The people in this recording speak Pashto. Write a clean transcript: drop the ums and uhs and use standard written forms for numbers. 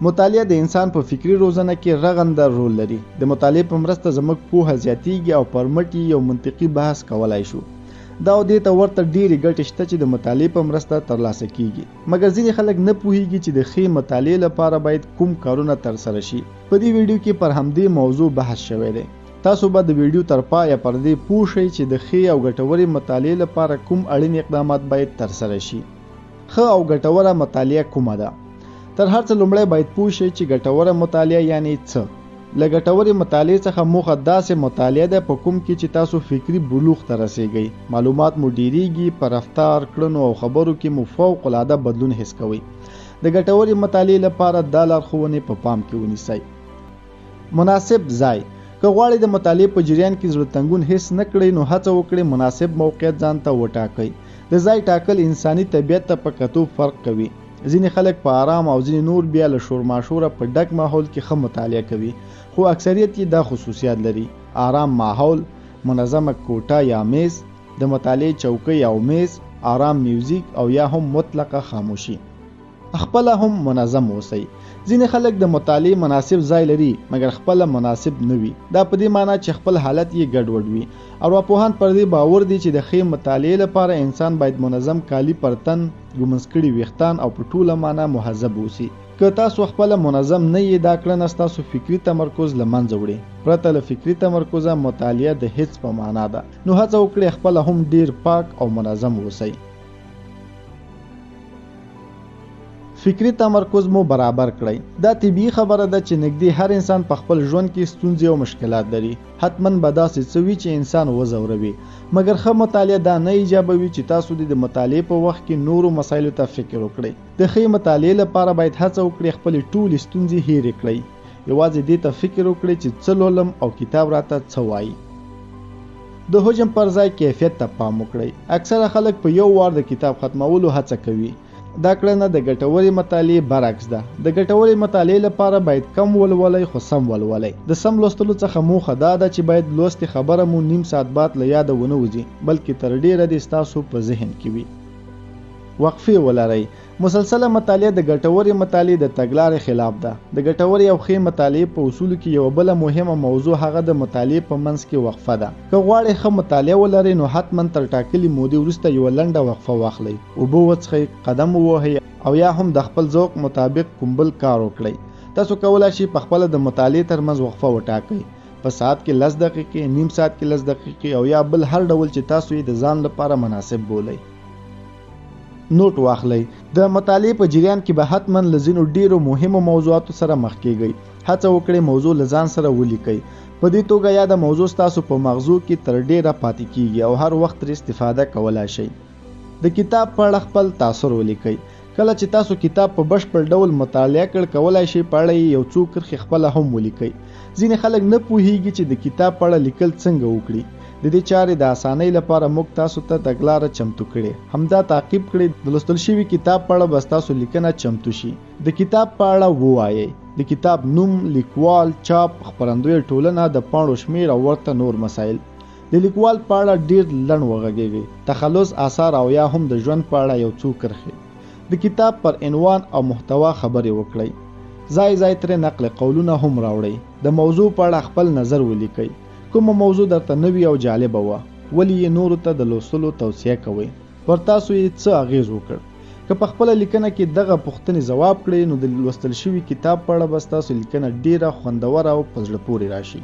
مطالعه د انسان په فکری روزنه کې رغنده رول لري. د مطالعې په مرسته زموږ پوهه زیاتیږي او پر مټ یو منطقي بحث کولای شو. دا دې ته ورته ډېرې ګټې شته چې د مطالعې په مرسته ترلاسه کیږي. مګر ځینې خلک نه پوهیږي چې د ښې مطالعې لپاره باید کوم کارونه ترسره شي. په دې ویډیو کې پر همدې موضوع بحث شوی دی. تاسو به د ویډیو تر پایه پر دې پوه شئ چې د ښې او ګټورې مطالعې لپاره کوم اړین اقدامات باید ترسره شي. ښه او ګټوره مطالعه کومه ده؟ تر هر څه لومړی باید پوه شئ چې ګټوره مطالعه یعنی څه. له ګټورې مطالعې څخه موخه داسې مطالعه ده په کوم کې چې تاسو فکری بلوغ ته رسیږئ، معلومات مو ډیریږي، په رفتار، کړنو او خبرو کې مو فوق العاده بدلون حس کوئ. د ګټورې مطالعې لپاره دا لارښوونې په پام کې ونیسئ. مناسب ځای. که غواړئ د مطالعې په جریان کې زړه تنګون حس نه کړئ نو هڅه وکړئ مناسب موقعیت ځان ته وټاکئ. د ځای ټاکل انساني طبیعت ته په کتو فرق کوي. ځینې خلک په آرام او ځینې نور بیا له شورماشوره په ډک ماحول کې ښه مطالعه کوي، خو اکثریت یې دا خصوصیات لري: آرام ماحول، منظمه کوټه یا میز، د مطالعې چوکۍ او میز، آرام میوزیک او یا هم مطلقه خاموشي. خپله هم منظم اوسئ. ځینې خلک د مطالعې مناسب ځای لري مګر خپله مناسب نه وي. دا په دې معنی چې خپل حالت یې ګډوډ وي. ارواپوهان پر دې باور دي چې د ښې مطالعې لپاره انسان باید منظم کالي پر تن، ږمنځ کړي ویښتان او په ټوله معنی مهذب اوسي. که تاسو خپله منظم نه یې دا کړنه ستاسو فکري تمرکز له منځه وړي. پرته له فکري تمرکزه مطالعه د هیڅ په معنا ده. نو هڅه وکړئ خپله هم ډیر پاک او منظم اوسئ. فکری تمرکز مو برابر کړئ. دا طبیعي خبره ده چې نږدې هر انسان په خپل ژوند کې ستونزې او مشکلات لري. حتماً به داسې څه وي چې انسان وځوروي. مګر ښه مطالعه دا نه ایجابوي چې تاسو د مطالعې په وخت کې نورو مسایلو ته فکر وکړئ. د ښې مطالعې لپاره باید هڅه وکړئ خپلې ټولې ستونزې هېرې کړئ. یوازې دې ته فکر وکړئ چې څه لولم او کتاب راته څه وایي. د حجم پر ځای کیفیت ته پام وکړئ. اکثره خلک په یو وار د کتاب ختمولو هڅه کوي. دا کړنه د ګټورې مطالعې برعکس ده. د ګټورې مطالعې لپاره باید کم ولولئ خو سم ولولئ. د سم لوستلو څخه موخه دا ده چې باید لوستې خبره مو نیم ساعت بعد له یاده ونه وځي، بلکې تر ډیره دې ستاسو په ذهن کې وي. وقفې ولرئ. مسلسله مطالعه د ګټورې مطالعې د تګلارې خلاف ده. د ګټورې او ښې مطالعې په اصولو کې یوه بله مهمه موضوع هغه د مطالعې په منځ کې وقفه ده. که غواړئ ښه مطالعه ولرئ نو حتما تر ټاکلې مودې وروسته یوه لنډه وقفه واخلئ، اوبه وڅښئ، قدم ووهئ او یا هم د خپل ذوق مطابق کوم بل کار وکړئ. تاسو کولی شئ په خپله د مطالعې ترمنځ وقفه وټاکئ. په ساعت کې 10 دقیقې، نیم ساعت کې 10 دقیقې او یا بل هر ډول چې تاسو یې د ځان لپاره مناسب بولئ. نوٹ واخلئ. د مطالعې په جریان کې به حتما له ځینو ډیرو مهمو موضوعاتو سره مخ کیږئ. هڅه وکړئ موضوع له ځان سره ولیکئ. په دې توګه یا د موضوع ستاسو په مغزو کې تر ډیره پاتې کیږي او هر وخت ترې استفاده کولای شئ. د کتاب په اړه خپل تاثر ولیکئ. کله چې تاسو کتاب په بشپړ ډول مطالعه کړ کولای شئ په اړه یو څو کرښې خپله هم ولیکئ. ځینې خلک نه پوهیږي چې د کتاب په اړه لیکل څنګه وکړي. د دې چارې د اسانۍ لپاره موږ تاسو ته تګلاره چمتو کړې. همدا تعقیب کړئ. د لوستل شوي کتاب په اړه به ستاسو لیکنه چمتو شي. د کتاب په اړه ووایئ. د کتاب نوم، لیکوال، چاپ، خپرندوی ټولنه، د پاڼو شمیر او ورته نور مسایل. د لیکوال په اړه ډیر لنډ وغږیږئ. تخلص، آثار او یا هم د ژوند په اړه یو څو کرښې. د کتاب پر عنوان او محتوا خبرې وکړئ. ځای ځای ترې نقل قولونه هم راوړئ. د موضوع په اړه خپل نظر ولیکئ. کومه موضوع درته نوې او جالبه وه، ولې یې نورو ته د لوستلو توصیه کوئ؟ پر تاسو یې څه اغیز وکړ؟ که په خپله لیکنه کې دغه پوښتنې ځواب کړئ نو د لوستل شوي کتاب په اړه به ستاسو لیکنه ډیره خوندوره او په زړه پورې راشي.